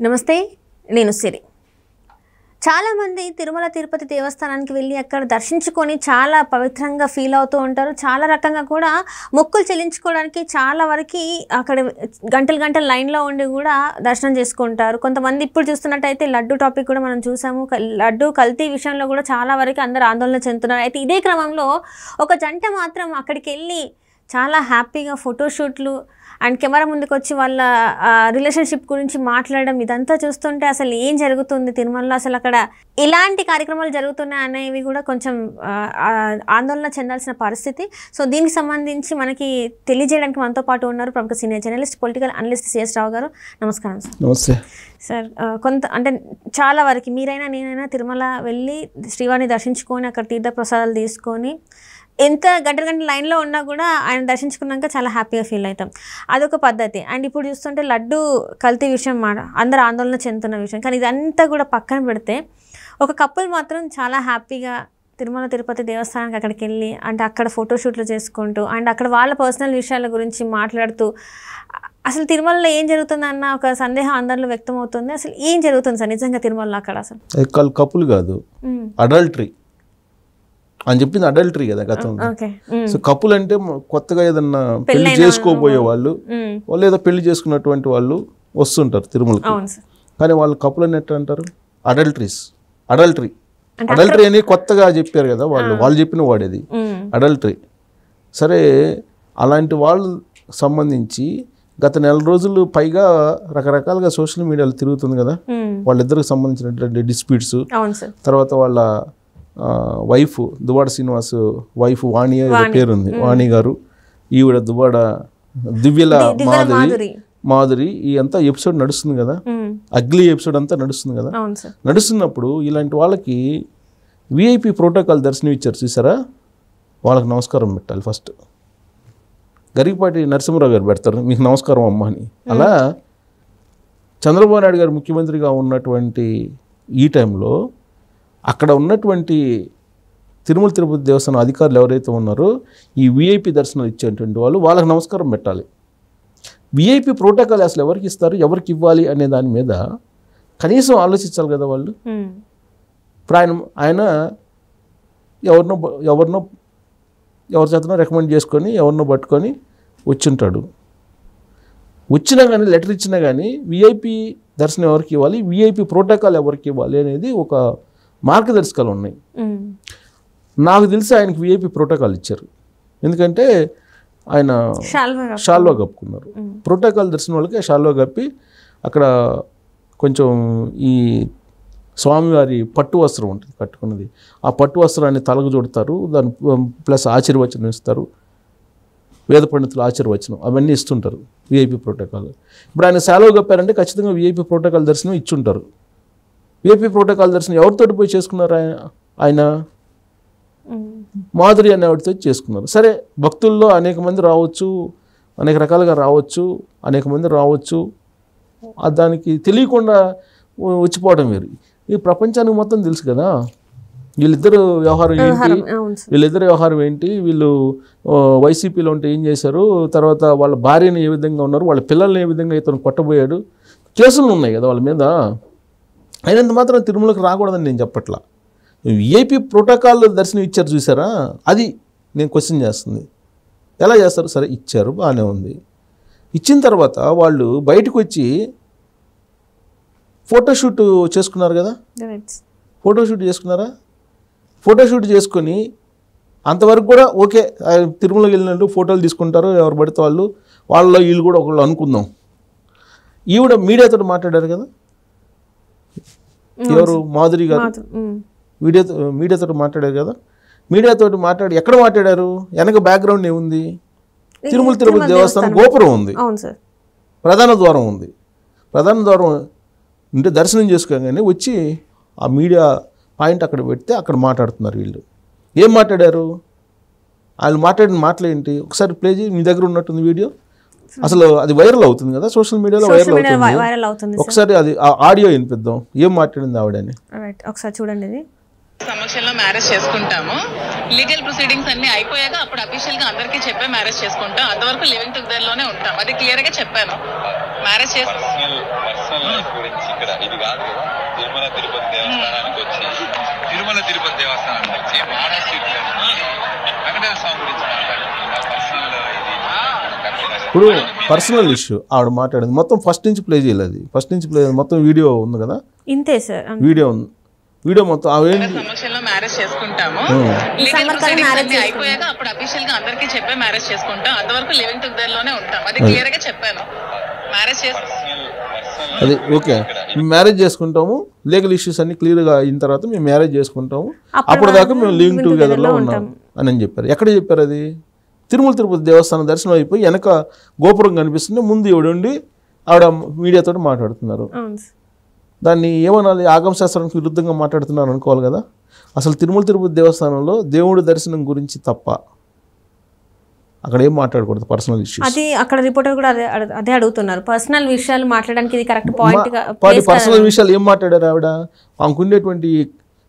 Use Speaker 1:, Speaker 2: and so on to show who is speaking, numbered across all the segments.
Speaker 1: నమస్తే, నేను సిరి. చాలామంది తిరుమల తిరుపతి దేవస్థానానికి వెళ్ళి అక్కడ దర్శించుకొని చాలా పవిత్రంగా ఫీల్ అవుతూ ఉంటారు. చాలా రకంగా కూడా మొక్కులు చెల్లించుకోవడానికి చాలా వరకు అక్కడ గంటలు లైన్లో ఉండి కూడా దర్శనం చేసుకుంటారు. కొంతమంది ఇప్పుడు చూస్తున్నట్టయితే లడ్డు టాపిక్ కూడా మనం చూసాము. లడ్డు కల్తీ విషయంలో కూడా చాలా వరకు అందరూ ఆందోళన చెందుతున్నారు. అయితే ఇదే క్రమంలో ఒక జంట మాత్రం అక్కడికి వెళ్ళి చాలా హ్యాపీగా ఫోటోషూట్లు అండ్ కెమెరా ముందుకు వచ్చి వాళ్ళ రిలేషన్షిప్ గురించి మాట్లాడడం, ఇదంతా చూస్తుంటే అసలు ఏం జరుగుతుంది తిరుమలలో, అసలు అక్కడ ఇలాంటి కార్యక్రమాలు జరుగుతున్నాయి అనేవి కూడా కొంచెం ఆందోళన చెందాల్సిన పరిస్థితి. సో దీనికి సంబంధించి మనకి తెలియజేయడానికి మనతో పాటు ఉన్నారు ప్రముఖ senior journalist, political analyst CS Rao గారు. నమస్కారం సార్.
Speaker 2: నమస్తే
Speaker 1: సార్. అంటే చాలా వరకు మీరైనా నేనైనా తిరుమల వెళ్ళి శ్రీవారిని దర్శించుకొని అక్కడ తీర్థ ప్రసాదాలు తీసుకొని ఎంత గంటల లైన్లో ఉన్నా కూడా ఆయన దర్శించుకున్నాక చాలా హ్యాపీగా ఫీల్ అవుతాం. అదొక పద్ధతి. అండ్ ఇప్పుడు చూస్తుంటే లడ్డు కల్తీ విషయం అందరూ ఆందోళన చెందుతున్న విషయం. కానీ ఇదంతా కూడా పక్కన పెడితే ఒక కపుల్ మాత్రం చాలా హ్యాపీగా తిరుమల తిరుపతి దేవస్థానానికి అక్కడికి వెళ్ళి అంటే అక్కడ ఫోటోషూట్లు చేసుకుంటూ అండ్ అక్కడ వాళ్ళ పర్సనల్ విషయాల గురించి మాట్లాడుతూ అసలు తిరుమలలో ఏం జరుగుతుందన్న ఒక సందేహం అందరిలో వ్యక్తం అవుతుంది. అసలు ఏం జరుగుతుంది సార్ నిజంగా తిరుమలలో అక్కడ? అసలు
Speaker 2: కపుల్ కాదు, అడల్టరీ అని చెప్పింది. అడల్టరీ కదా గతంలో. సో కపుల్ అంటే కొత్తగా ఏదన్నా పెళ్లి చేసుకోబోయే వాళ్ళు ఏదో పెళ్లి చేసుకున్నటువంటి వాళ్ళు వస్తుంటారు తిరుమలకి. కానీ వాళ్ళు కపుల్ అని ఎట్లా అంటారు? అడల్టరీ అని కొత్తగా చెప్పారు కదా వాళ్ళు చెప్పిన వాడేది అడల్టరీ. సరే, అలాంటి వాళ్ళు సంబంధించి గత నెల రోజులు పైగా రకరకాలుగా సోషల్ మీడియాలో తిరుగుతుంది కదా వాళ్ళిద్దరికి సంబంధించినటువంటి డిస్ప్యూట్స్. తర్వాత వాళ్ళ వైఫ్ దువ్వాడ శ్రీనివాస్ వైఫ్ వాణి పేరుంది, వాణి గారు, ఈవిడ దువ్వాడ దివ్యల మాధురి. ఈ అంతా ఎపిసోడ్ నడుస్తుంది కదా, అగ్లీ ఎపిసోడ్ అంతా నడుస్తుంది కదా. నడుస్తున్నప్పుడు ఇలాంటి వాళ్ళకి విఐపి ప్రోటోకాల్ దర్శనం ఇచ్చారు చూసారా, వాళ్ళకి నమస్కారం పెట్టాలి. ఫస్ట్ గరికపాటి నరసింహరావు గారు పెడతారు మీకు నమస్కారం అమ్మ అని. అలా చంద్రబాబు నాయుడు గారు ముఖ్యమంత్రిగా ఉన్నటువంటి ఈ టైంలో అక్కడ ఉన్నటువంటి తిరుమల తిరుపతి దేవస్థానం అధికారులు ఎవరైతే ఉన్నారో ఈ విఐపి దర్శనాలు ఇచ్చేటువంటి వాళ్ళకి నమస్కారం పెట్టాలి. విఐపి ప్రోటోకాల్ అసలు ఎవరికి ఇస్తారు, ఎవరికి ఇవ్వాలి అనే దాని మీద కనీసం ఆలోచించాలి కదా వాళ్ళు. ఇప్పుడు ఆయన ఎవరి చేతనో రికమెండ్ చేసుకొని ఎవరినో పట్టుకొని వచ్చింటాడు. వచ్చినా కానీ లెటర్ ఇచ్చినా కానీ విఐపి దర్శనం ఎవరికి ఇవ్వాలి, విఐపి ప్రోటోకాల్ ఎవరికి ఇవ్వాలి అనేది ఒక మార్గదర్శకాలు ఉన్నాయి. నాకు తెలిసి ఆయనకి విఐపి ప్రోటోకాల్ ఇచ్చారు. ఎందుకంటే ఆయన షాల్వా కప్పుకున్నారు. ప్రోటోకాల్ దర్శనం వాళ్ళకి షాల్వా కప్పి అక్కడ కొంచెం ఈ స్వామివారి పట్టు వస్త్రం ఉంటుంది కట్టుకున్నది, ఆ పట్టు వస్త్రాన్ని తలకు చూడతారు, దాని ప్లస్ ఆశీర్వచనం ఇస్తారు, వేద పండితులు ఆశీర్వచనం అవన్నీ ఇస్తుంటారు విఐపి ప్రోటోకాల్. ఇప్పుడు ఆయన షాల్వా కప్పారంటే ఖచ్చితంగా విఐపి ప్రోటోకాల్ దర్శనం ఇచ్చుంటారు. విఐపి ప్రోటోకాల్ దర్శనం ఎవరితోటి పోయి చేసుకున్నారు? ఆయన మాధురి అనే వాటితో చేసుకున్నారు. సరే, భక్తుల్లో అనేక మంది రావచ్చు, అనేక రకాలుగా రావచ్చు, అనేక మంది రావచ్చు, దానికి తెలియకుండా వచ్చిపోవడం వేరు. ఈ ప్రపంచానికి మొత్తం తెలుసు కదా వీళ్ళిద్దరు వ్యవహారం ఏంటి, వీళ్ళు వైసీపీలో ఉంటే ఏం చేశారు, తర్వాత వాళ్ళ భార్యని ఏ విధంగా ఉన్నారు, వాళ్ళ పిల్లల్ని ఏ విధంగా ఇతను కొట్టబోయాడు, కేసులు ఉన్నాయి కదా వాళ్ళ మీద. అయినంత మాత్రం తిరుమలకు రాకూడదని నేను చెప్పట్లా. విఐపి ప్రోటోకాల్ దర్శనం ఇచ్చారు చూసారా, అది నేను క్వశ్చన్ చేస్తుంది. ఎలా చేస్తారు? సరే ఇచ్చారు, బాగానే ఉంది. ఇచ్చిన తర్వాత వాళ్ళు బయటకు వచ్చి ఫోటోషూట్ చేసుకున్నారు కదా, ఫోటోషూట్ చేసుకొని అంతవరకు కూడా ఓకే. తిరుమలకి వెళ్ళినట్టు ఫోటోలు తీసుకుంటారు ఎవరు పడితే వాళ్ళలో వీళ్ళు కూడా ఒకళ్ళు అనుకుందాం. ఈవిడ మీడియాతో మాట్లాడారు కదా, ఎవరు మాధురి గారు మీడియాతో మాట్లాడారు కదా. మీడియాతో మాట్లాడి ఎక్కడ మాట్లాడారు? వెనక బ్యాక్గ్రౌండ్ ఏముంది? తిరుమల తిరుపతి దేవస్థానం గోపురం ఉంది, ప్రధాన ద్వారం ఉంది. ప్రధాన ద్వారం ఉంటే దర్శనం చేసుకోగానే వచ్చి ఆ మీడియా పాయింట్ అక్కడ పెడితే అక్కడ మాట్లాడుతున్నారు వీళ్ళు. ఏం మాట్లాడారు? వాళ్ళు మాట్లాడిన మాటలు ఏంటి? ఒకసారి ప్లే చేయి, మీ దగ్గర ఉన్నట్టుంది వీడియో. అసలు అది వైరల్ అవుతుంది కదా, సోషల్ మీడియాలో వైరల్ అవుతుంది. ఒకసారి అది ఆడియో వినిపిద్దాం, ఏం మాట్లాడింది ఆవిడని
Speaker 1: ఒకసారి చూడండి.
Speaker 3: సమక్షంలో మ్యారేజ్ చేసుకుంటాము. లీగల్ ప్రొసీడింగ్స్ అన్ని అయిపోయాక అప్పుడు అఫీషియల్ గా అందరికీ చెప్పే మ్యారేజ్ చేసుకుంటాం. అంతవరకు లివింగ్ టుగెదర్ లోనే ఉంటాం. అది క్లియర్ గా చెప్పాను. మ్యారేజ్
Speaker 4: పర్సనల్ గురించి ఇక్కడ ఇది కాదు కదా, తిరుమల తిరుపతి దేవస్థానానికి వచ్చి మహారాష్ట్ర వెంకటేశ్వర స్వామి గురించి మాట్లాడుతున్నారు.
Speaker 2: ఇప్పుడు పర్సనల్ ఇష్యూ ఆవిడ మాట్లాడింది మొత్తం ఫస్ట్ నుంచి ప్లే చేయలేదు, ఫస్ట్ నుంచి ప్లే మొత్తం వీడియో ఉంది కదా,
Speaker 1: ఇంతే సార్,
Speaker 2: వీడియో ఉంది, వీడియో మొత్తం
Speaker 3: సమక్షంలో మ్యారేజ్ చేసుకుంటాము. లీగల్ ప్రొసీడింగ్స్ అన్ని అయిపోయాక అప్పుడు అఫీషియల్ గా అందరికీ చెప్పే మ్యారేజ్ చేసుకుంటాం. అంతవరకు లివింగ్ టుగెదర్ లోనే ఉంటాం. అది క్లియర్ గా చెప్పాను. మ్యారేజ్
Speaker 2: అది ఓకే, మేము మ్యారేజ్ చేసుకుంటాము, లీగల్ ఇష్యూస్ అన్ని క్లియర్గా అయిన తర్వాత మేము మ్యారేజ్ చేసుకుంటాము, అప్పటిదాకా మేము లివింగ్ టుగెదర్లో ఉన్నాం అని చెప్పారు. ఎక్కడ చెప్పారు అది? తిరుమల తిరుపతి దేవస్థానం దర్శనం అయిపోయి వెనక గోపురం కనిపిస్తుంది, ముందు ఎవడుండి ఆవిడ మీడియాతో మాట్లాడుతున్నారు. దాన్ని ఏమనాలి? ఆగమ శాస్త్రానికి విరుద్ధంగా మాట్లాడుతున్నారు అనుకోవాలి కదా. అసలు తిరుమల తిరుపతి దేవస్థానంలో దేవుడి దర్శనం గురించి తప్ప అక్కడ ఏం మాట్లాడకూడదు, పర్సనల్ ఇష్యూస్.
Speaker 1: అది అక్కడ రిపోర్టర్ కూడా అదే అడుగుతున్నారు, పర్సనల్ విషయాలు మాట్లాడడానికి ఇది కరెక్ట్ పాయింట్.
Speaker 2: పర్సనల్ విషయాలు ఏం మాట్లాడారు ఆవిడ? ఆమెకు ఉండేటువంటి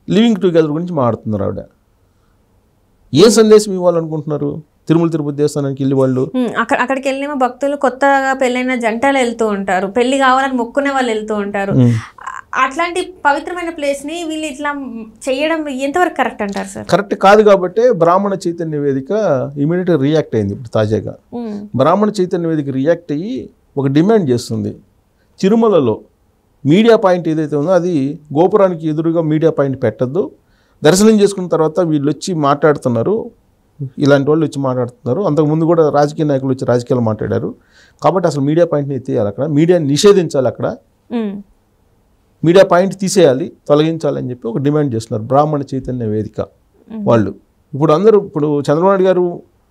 Speaker 2: లివింగ్ టుగెదర్ గురించి మాట్లాడుతున్నారు ఆవిడ. ఏ సందేశం ఇవ్వాలనుకుంటున్నారు తిరుమల తిరుపతి దేవస్థానానికి వెళ్ళి వాళ్ళు?
Speaker 1: అక్కడికి వెళ్ళిన భక్తులు కొత్తగా పెళ్ళైన జంటలు వెళ్తూ ఉంటారు, పెళ్లి కావాలని మొక్కునే వాళ్ళు వెళ్తూ ఉంటారు. అట్లాంటి పవిత్రమైన ప్లేస్ ని వీళ్ళు ఇట్లా చేయడం ఎంతవరకు కరెక్ట్ అంటారు సార్?
Speaker 2: కరెక్ట్ కాదు కాబట్టి బ్రాహ్మణ చైతన్య వేదిక ఇమీడియట్ రియాక్ట్ అయింది. ఇప్పుడు తాజాగా బ్రాహ్మణ చైతన్య వేదిక రియాక్ట్ అయ్యి ఒక డిమాండ్ చేస్తుంది, తిరుమలలో మీడియా పాయింట్ ఏదైతే ఉందో అది గోపురానికి ఎదురుగా మీడియా పాయింట్ పెట్టద్దు, దర్శనం చేసుకున్న తర్వాత వీళ్ళు వచ్చి మాట్లాడుతున్నారు, ఇలాంటి వాళ్ళు వచ్చి మాట్లాడుతున్నారు, అంతకుముందు కూడా రాజకీయ నాయకులు వచ్చి రాజకీయాలు మాట్లాడారు, కాబట్టి అసలు మీడియా పాయింట్ని ఎత్తేయాలి, అక్కడ మీడియాని నిషేధించాలి, అక్కడ మీడియా పాయింట్ తీసేయాలి, తొలగించాలని చెప్పి ఒక డిమాండ్ చేస్తున్నారు బ్రాహ్మణ చైతన్య వేదిక వాళ్ళు. ఇప్పుడు అందరూ ఇప్పుడు చంద్రబాబు నాయుడు గారు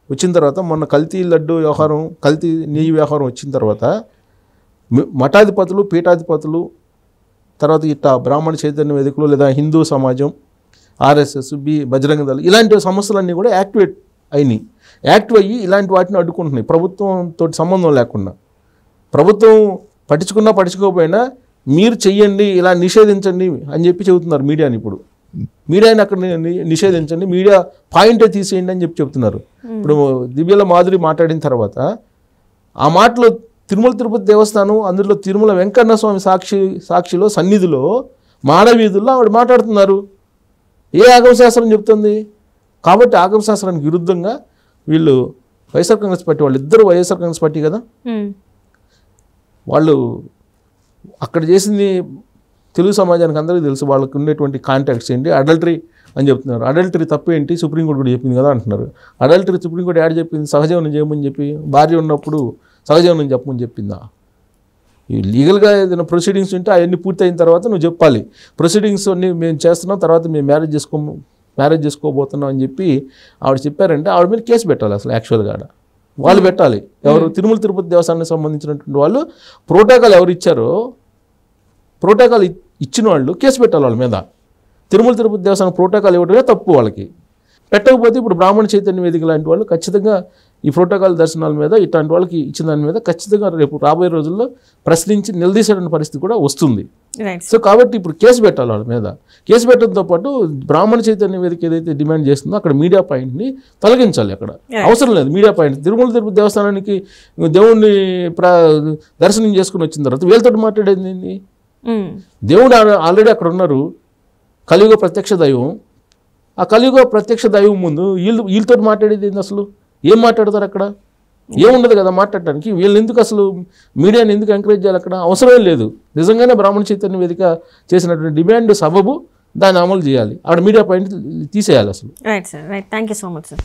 Speaker 2: వచ్చిన తర్వాత మొన్న కల్తీ లడ్డు వ్యవహారం, కల్తీ నెయ్యి వ్యవహారం వచ్చిన తర్వాత మఠాధిపతులు, పీఠాధిపతులు, తర్వాత ఇట్లా బ్రాహ్మణ చైతన్య వేదికలు లేదా హిందూ సమాజం, ఆర్ఎస్ఎస్, బజరంగ దళం ఇలాంటి సమస్యలన్నీ కూడా యాక్టివ్ అయ్యి ఇలాంటి వాటిని అడ్డుకుంటున్నాయి ప్రభుత్వంతో సంబంధం లేకుండా. ప్రభుత్వం పట్టించుకోకపోయినా మీరు చెయ్యండి, ఇలా నిషేధించండి అని చెప్పి చెబుతున్నారు మీడియాని. ఇప్పుడు మీడియాని అక్కడ నిషేధించండి, మీడియా పాయింటే తీసేయండి అని చెప్పి చెప్తున్నారు. ఇప్పుడు దివ్యల మాధురి మాట్లాడిన తర్వాత ఆ మాటలో తిరుమల తిరుపతి దేవస్థానం, అందులో తిరుమల వెంకన్న స్వామి సాక్షిలో సన్నిధిలో మాడవీధుల్లో ఆవిడ మాట్లాడుతున్నారు. ఏ ఆగమశాస్త్రం చెప్తుంది? కాబట్టి ఆగమశాస్త్రానికి విరుద్ధంగా వీళ్ళు వైఎస్ఆర్ కాంగ్రెస్ పార్టీ వాళ్ళు ఇద్దరు వైఎస్ఆర్ కాంగ్రెస్ పార్టీ కదా, వాళ్ళు అక్కడ చేసింది తెలుగు సమాజానికి అందరికీ తెలుసు, వాళ్ళకి ఉండేటువంటి కాంటాక్ట్స్ ఏంటి, అడల్టరీ అని చెప్తున్నారు. అడల్టరీ తప్పేంటి సుప్రీంకోర్టు కూడా చెప్పింది కదా అంటున్నారు. అడల్టరీ సుప్రీంకోర్టు యాడ్ చెప్పింది, సహజీవనం చేయమని చెప్పి, భార్య ఉన్నప్పుడు సహజీవనం చెప్పమని చెప్పిందా? ఈ లీగల్గా ఏదైనా ప్రొసీడింగ్స్ ఉంటే అవన్నీ పూర్తి అయిన తర్వాత నువ్వు చెప్పాలి, ప్రొసీడింగ్స్ అన్నీ మేము చేస్తున్నాం, తర్వాత మేము మ్యారేజ్ చేసుకోబోతున్నాం అని చెప్పి ఆవిడ చెప్పారంటే ఆవిడ మీద కేసు పెట్టాలి. అసలు యాక్చువల్గా వాళ్ళు పెట్టాలి. ఎవరు? తిరుమల తిరుపతి దేవస్థానానికి సంబంధించినటువంటి వాళ్ళు ప్రోటోకాల్ ఎవరు ఇచ్చారో, ప్రోటోకాల్ ఇచ్చిన వాళ్ళు కేసు పెట్టాలి వాళ్ళ మీద. తిరుమల తిరుపతి దేవస్థానం ప్రోటోకాల్ ఇవ్వడమే తప్పు వాళ్ళకి. పెట్టకపోతే ఇప్పుడు బ్రాహ్మణ చైతన్య వేదిక లాంటి వాళ్ళు ఖచ్చితంగా ఈ ప్రోటోకాల్ దర్శనాల మీద ఇట్లాంటి వాళ్ళకి ఇచ్చిన దాని మీద ఖచ్చితంగా రేపు రాబోయే రోజుల్లో ప్రశ్నించి నిలదీసేటువంటి పరిస్థితి కూడా వస్తుంది. సో కాబట్టి ఇప్పుడు కేసు పెట్టాలి వాళ్ళ మీద. కేసు పెట్టడంతో పాటు బ్రాహ్మణ చైతన్య వేదిక ఏదైతే డిమాండ్ చేస్తుందో అక్కడ మీడియా పాయింట్ని తొలగించాలి. అక్కడ అవసరం లేదు మీడియా పాయింట్. తిరుమల తిరుపతి దేవస్థానానికి దేవుణ్ణి దర్శనం చేసుకుని వచ్చిన తర్వాత వీళ్ళతో మాట్లాడేది దేవుడు ఆల్రెడీ అక్కడ ఉన్నారు, కలియుగ ప్రత్యక్ష దైవం. ఆ కలియుగ ప్రత్యక్ష దైవం ముందు వీళ్ళతో మాట్లాడేది ఏంది? అసలు ఏం మాట్లాడతారు అక్కడ? ఏముండదు కదా మాట్లాడటానికి. వీళ్ళు ఎందుకు అసలు మీడియాని ఎందుకు ఎంకరేజ్ చేయాలి? అక్కడ అవసరమే లేదు. నిజంగానే బ్రాహ్మణ చైతన్య వేదిక చేసినటువంటి డిమాండ్ సబబు, దాన్ని అమలు చేయాలి. ఆవిడ మీడియా పాయింట్ తీసేయాలి అసలు.
Speaker 1: Right sir, right. Thank you so much sir.